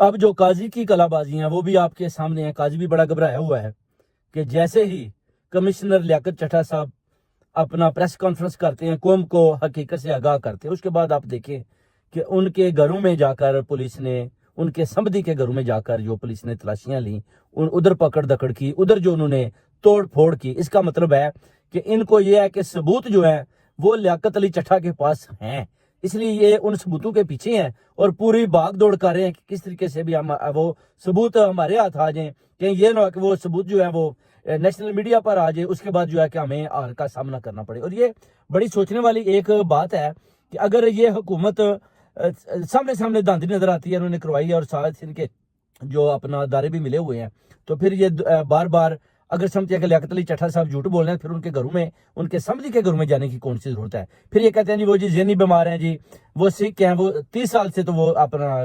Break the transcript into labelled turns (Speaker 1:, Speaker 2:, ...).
Speaker 1: اب جو قاضی کی کلابازی ہیں وہ بھی آپ کے سامنے ہیں. قاضی بھی بڑا گھبرایا ہوا ہے کہ جیسے ہی کمشنر لیاقت چٹھا صاحب اپنا پریس کانفرنس کرتے ہیں، قوم کو حقیقت سے آگاہ کرتے ہیں، اس کے بعد آپ دیکھیں کہ ان کے گھروں میں جا کر پولیس نے، ان کے سمبدی کے گھروں میں جا کر جو پولیس نے تلاشیاں لیں، ادھر پکڑ دکڑ کی، ادھر جو انہوں نے توڑ پھوڑ کی. اس کا مطلب ہے کہ ان کو یہ ہے کہ ثبوت جو ہے وہ لیاقت علی چٹھا کے پاس ہیں، اس لیے یہ ان ثبوتوں کے پیچھے ہیں اور پوری بھاگ دوڑ کر رہے ہیں کہ کس طریقے سے بھی ہم وہ ثبوت ہمارے ہاتھ آ جائیں، کہ یہ نہ کہ وہ ثبوت جو ہے وہ نیشنل میڈیا پر آ جائے، اس کے بعد جو ہے کہ ہمیں ہار کا سامنا کرنا پڑے. اور یہ بڑی سوچنے والی ایک بات ہے کہ اگر یہ حکومت سامنے دھاندلی نظر آتی ہے، انہوں نے کروائی ہے اور ساتھ ان کے جو اپنا دارے بھی ملے ہوئے ہیں، تو پھر یہ بار بار اگر سمجھتے ہیں کہ لیاقت علی چٹھا صاحب جھوٹ بول رہے ہیں، پھر ان کے گھروں میں، ان کے سمجھی کے گھروں میں جانے کی کون سی ضرورت ہے؟ پھر یہ کہتے ہیں جی وہ جی ذہنی بیمار ہیں، جی وہ سکھ ہیں، وہ 30 سال سے تو وہ اپنا